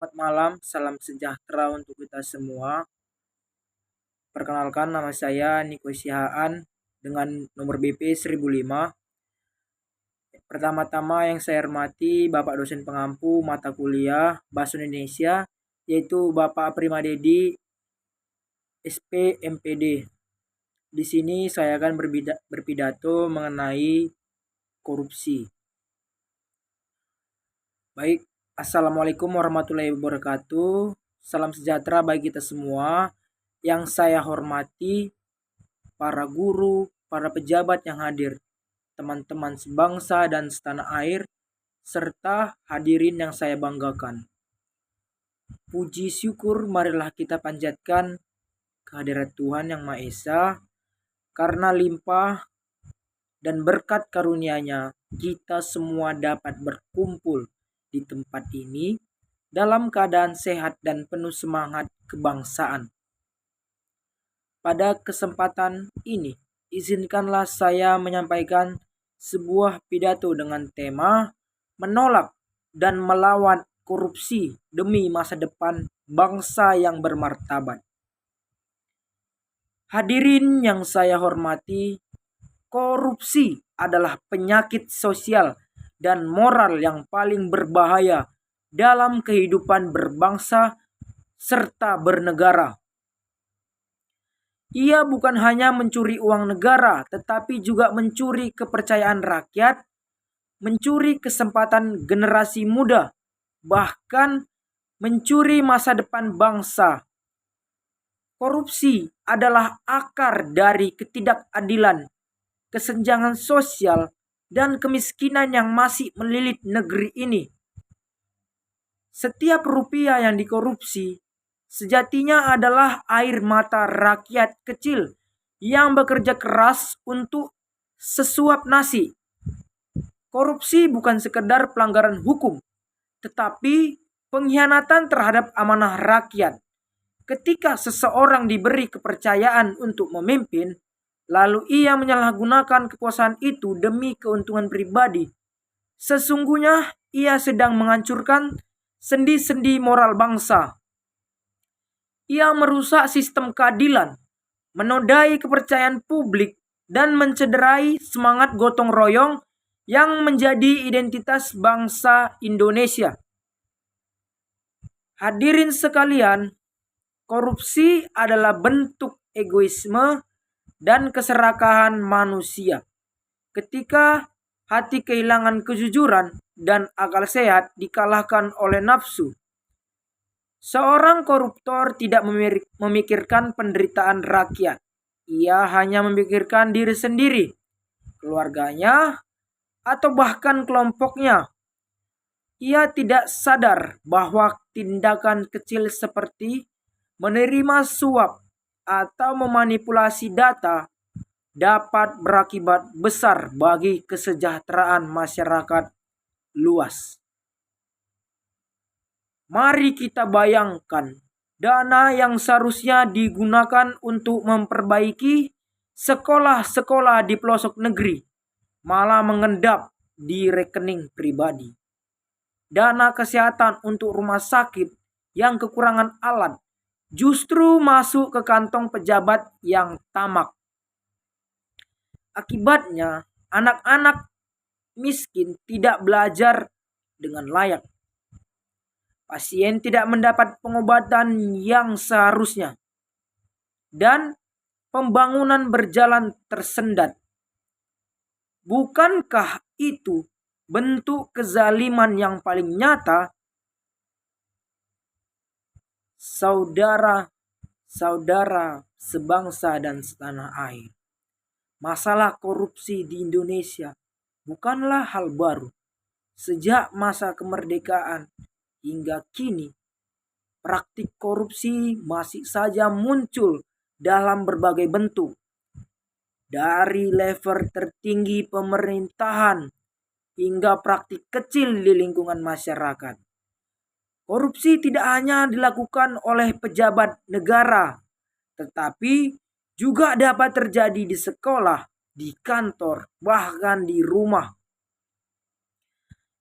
Selamat malam, salam sejahtera untuk kita semua. Perkenalkan, nama saya Niko Sihaan dengan nomor BP 1005. Pertama-tama yang saya hormati Bapak dosen pengampu mata kuliah Bahasa Indonesia, yaitu Bapak Primadedi SP MPD. Di sini saya akan berpidato mengenai korupsi. Baik, Assalamualaikum warahmatullahi wabarakatuh. Salam sejahtera bagi kita semua. Yang saya hormati para guru, para pejabat yang hadir, teman-teman sebangsa dan setanah air, serta hadirin yang saya banggakan. Puji syukur marilah kita panjatkan kehadirat Tuhan Yang Maha Esa, karena limpah dan berkat karunia-Nya kita semua dapat berkumpul di tempat ini dalam keadaan sehat dan penuh semangat kebangsaan. Pada kesempatan ini, izinkanlah saya menyampaikan sebuah pidato dengan tema menolak dan melawan korupsi demi masa depan bangsa yang bermartabat. Hadirin yang saya hormati, korupsi adalah penyakit sosial dan moral yang paling berbahaya dalam kehidupan berbangsa serta bernegara. Ia bukan hanya mencuri uang negara, tetapi juga mencuri kepercayaan rakyat, mencuri kesempatan generasi muda, bahkan mencuri masa depan bangsa. Korupsi adalah akar dari ketidakadilan, kesenjangan sosial, dan kemiskinan yang masih melilit negeri ini. Setiap rupiah yang dikorupsi sejatinya adalah air mata rakyat kecil yang bekerja keras untuk sesuap nasi. Korupsi bukan sekedar pelanggaran hukum, tetapi pengkhianatan terhadap amanah rakyat. Ketika seseorang diberi kepercayaan untuk memimpin, lalu ia menyalahgunakan kekuasaan itu demi keuntungan pribadi, sesungguhnya ia sedang menghancurkan sendi-sendi moral bangsa. Ia merusak sistem keadilan, menodai kepercayaan publik, dan mencederai semangat gotong royong yang menjadi identitas bangsa Indonesia. Hadirin sekalian, korupsi adalah bentuk egoisme dan keserakahan manusia. Ketika hati kehilangan kejujuran dan akal sehat dikalahkan oleh nafsu, seorang koruptor tidak memikirkan penderitaan rakyat. Ia hanya memikirkan diri sendiri, keluarganya, atau bahkan kelompoknya. Ia tidak sadar bahwa tindakan kecil seperti menerima suap atau memanipulasi data dapat berakibat besar bagi kesejahteraan masyarakat luas. Mari kita bayangkan, dana yang seharusnya digunakan untuk memperbaiki sekolah-sekolah di pelosok negeri malah mengendap di rekening pribadi. Dana kesehatan untuk rumah sakit yang kekurangan alat justru masuk ke kantong pejabat yang tamak. Akibatnya, anak-anak miskin tidak belajar dengan layak. Pasien tidak mendapat pengobatan yang seharusnya. Dan pembangunan berjalan tersendat. Bukankah itu bentuk kezaliman yang paling nyata? Saudara-saudara sebangsa dan setanah air, masalah korupsi di Indonesia bukanlah hal baru. Sejak masa kemerdekaan hingga kini, praktik korupsi masih saja muncul dalam berbagai bentuk. Dari level tertinggi pemerintahan hingga praktik kecil di lingkungan masyarakat. Korupsi tidak hanya dilakukan oleh pejabat negara, tetapi juga dapat terjadi di sekolah, di kantor, bahkan di rumah.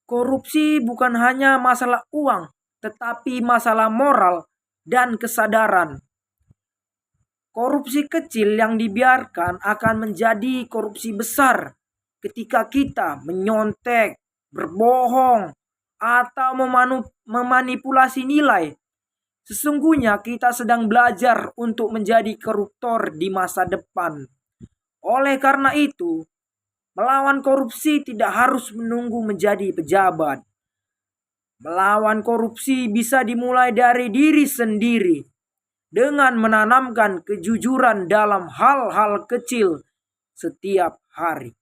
Korupsi bukan hanya masalah uang, tetapi masalah moral dan kesadaran. Korupsi kecil yang dibiarkan akan menjadi korupsi besar ketika kita menyontek, berbohong, atau memanipulasi nilai. Sesungguhnya kita sedang belajar untuk menjadi koruptor di masa depan. Oleh karena itu, melawan korupsi tidak harus menunggu menjadi pejabat. Melawan korupsi bisa dimulai dari diri sendiri dengan menanamkan kejujuran dalam hal-hal kecil setiap hari.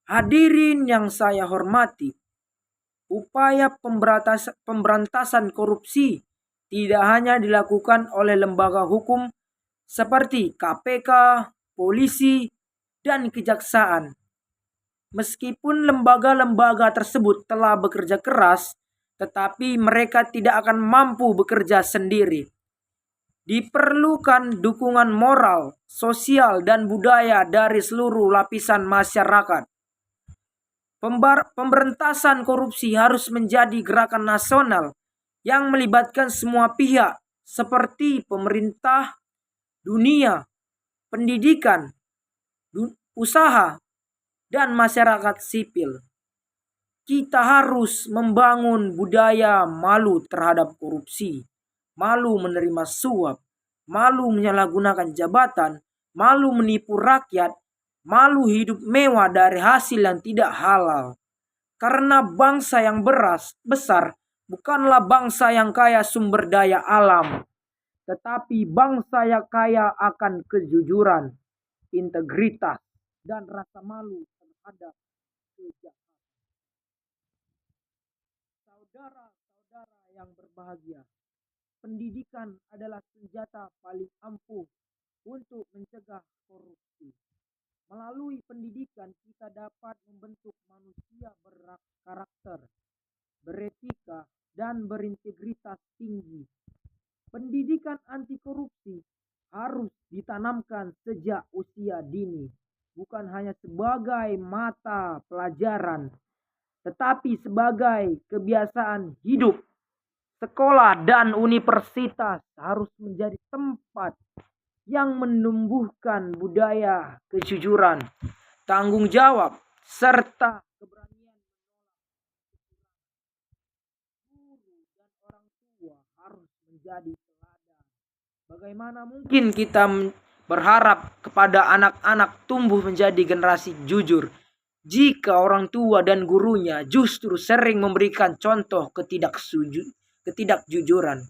Hadirin yang saya hormati, upaya pemberantasan korupsi tidak hanya dilakukan oleh lembaga hukum seperti KPK, polisi, dan kejaksaan. Meskipun lembaga-lembaga tersebut telah bekerja keras, tetapi mereka tidak akan mampu bekerja sendiri. Diperlukan dukungan moral, sosial, dan budaya dari seluruh lapisan masyarakat. Pemberantasan korupsi harus menjadi gerakan nasional yang melibatkan semua pihak seperti pemerintah, dunia, pendidikan, usaha, dan masyarakat sipil. Kita harus membangun budaya malu terhadap korupsi, malu menerima suap, malu menyalahgunakan jabatan, malu menipu rakyat, malu hidup mewah dari hasil yang tidak halal. Karena bangsa yang besar bukanlah bangsa yang kaya sumber daya alam, tetapi bangsa yang kaya akan kejujuran, integritas, dan rasa malu terhadap kejahatan. Saudara-saudara yang berbahagia, pendidikan adalah senjata paling ampuh untuk mencegah korupsi. Melalui pendidikan kita dapat membentuk manusia berkarakter, beretika, dan berintegritas tinggi. Pendidikan anti korupsi harus ditanamkan sejak usia dini, bukan hanya sebagai mata pelajaran, tetapi sebagai kebiasaan hidup. Sekolah dan universitas harus menjadi tempat yang menumbuhkan budaya kejujuran, tanggung jawab, serta keberanian menolak. Guru dan orang tua harus menjadi teladan. Bagaimana mungkin kita berharap kepada anak-anak tumbuh menjadi generasi jujur jika orang tua dan gurunya justru sering memberikan contoh ketidakjujuran?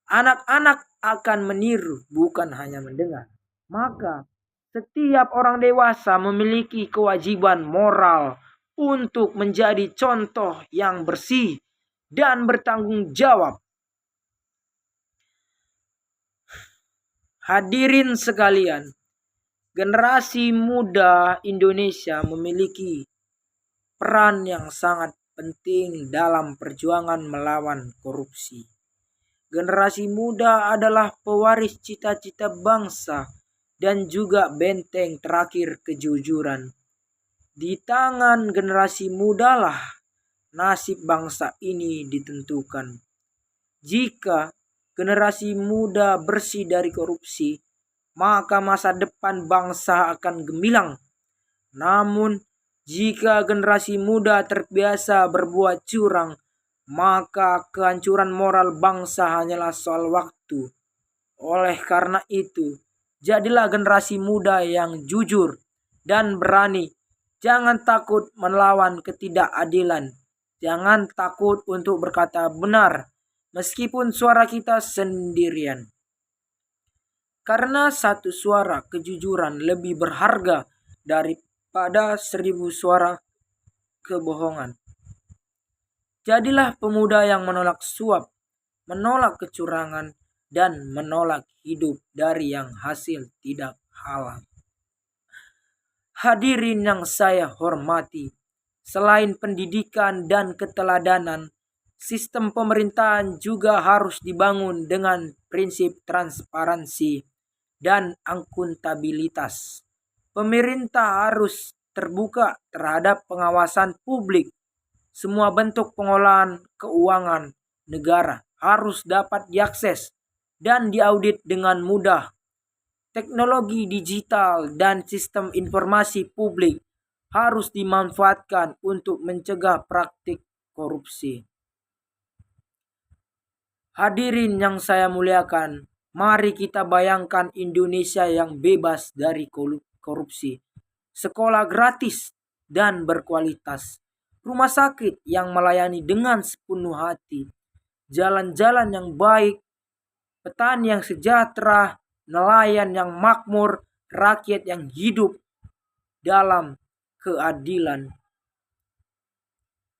Anak-anak akan meniru, bukan hanya mendengar. Maka, setiap orang dewasa memiliki kewajiban moral untuk menjadi contoh yang bersih dan bertanggung jawab. Hadirin sekalian, generasi muda Indonesia memiliki peran yang sangat penting dalam perjuangan melawan korupsi. Generasi muda adalah pewaris cita-cita bangsa dan juga benteng terakhir kejujuran. Di tangan generasi mudalah nasib bangsa ini ditentukan. Jika generasi muda bersih dari korupsi, maka masa depan bangsa akan gemilang. Namun, jika generasi muda terbiasa berbuat curang, maka kehancuran moral bangsa hanyalah soal waktu. Oleh karena itu, jadilah generasi muda yang jujur dan berani. Jangan takut melawan ketidakadilan. Jangan takut untuk berkata benar, meskipun suara kita sendirian. Karena satu suara kejujuran lebih berharga daripada 1000 suara kebohongan. Jadilah pemuda yang menolak suap, menolak kecurangan, dan menolak hidup dari yang hasil tidak halal. Hadirin yang saya hormati, selain pendidikan dan keteladanan, sistem pemerintahan juga harus dibangun dengan prinsip transparansi dan akuntabilitas. Pemerintah harus terbuka terhadap pengawasan publik. Semua bentuk pengolahan keuangan negara harus dapat diakses dan diaudit dengan mudah. Teknologi digital dan sistem informasi publik harus dimanfaatkan untuk mencegah praktik korupsi. Hadirin yang saya muliakan, mari kita bayangkan Indonesia yang bebas dari korupsi. Sekolah gratis dan berkualitas. Rumah sakit yang melayani dengan sepenuh hati. Jalan-jalan yang baik, petani yang sejahtera, nelayan yang makmur, rakyat yang hidup dalam keadilan.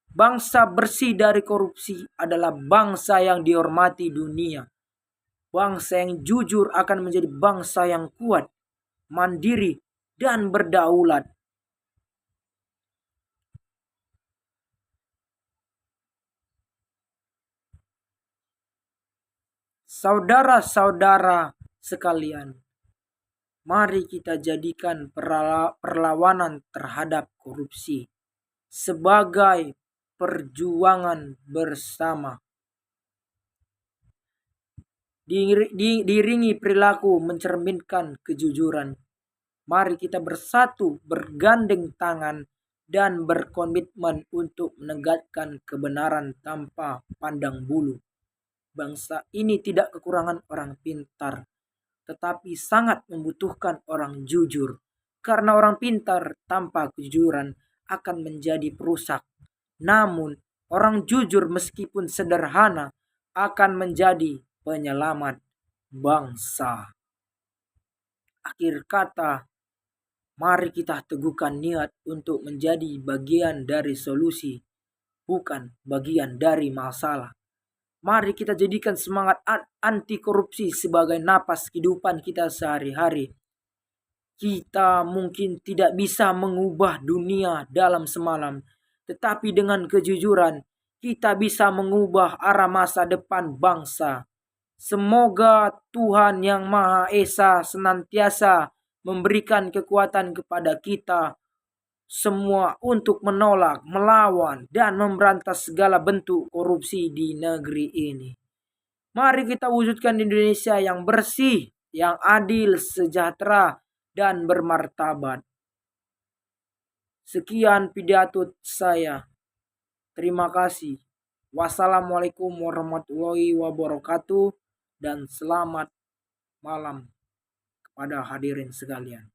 Bangsa bersih dari korupsi adalah bangsa yang dihormati dunia. Bangsa yang jujur akan menjadi bangsa yang kuat, mandiri, dan berdaulat. Saudara-saudara sekalian, mari kita jadikan perlawanan terhadap korupsi sebagai perjuangan bersama. Diiringi perilaku mencerminkan kejujuran. Mari kita bersatu, bergandeng tangan, dan berkomitmen untuk menegakkan kebenaran tanpa pandang bulu. Bangsa ini tidak kekurangan orang pintar, tetapi sangat membutuhkan orang jujur. Karena orang pintar tanpa kejujuran akan menjadi perusak. Namun, orang jujur meskipun sederhana akan menjadi penyelamat bangsa. Akhir kata, mari kita teguhkan niat untuk menjadi bagian dari solusi, bukan bagian dari masalah. Mari kita jadikan semangat anti korupsi sebagai napas kehidupan kita sehari-hari. Kita mungkin tidak bisa mengubah dunia dalam semalam, tetapi dengan kejujuran kita bisa mengubah arah masa depan bangsa. Semoga Tuhan Yang Maha Esa senantiasa memberikan kekuatan kepada kita semua untuk menolak, melawan, dan memberantas segala bentuk korupsi di negeri ini. Mari kita wujudkan Indonesia yang bersih, yang adil, sejahtera, dan bermartabat. Sekian pidato saya. Terima kasih. Wassalamualaikum warahmatullahi wabarakatuh, dan selamat malam kepada hadirin sekalian.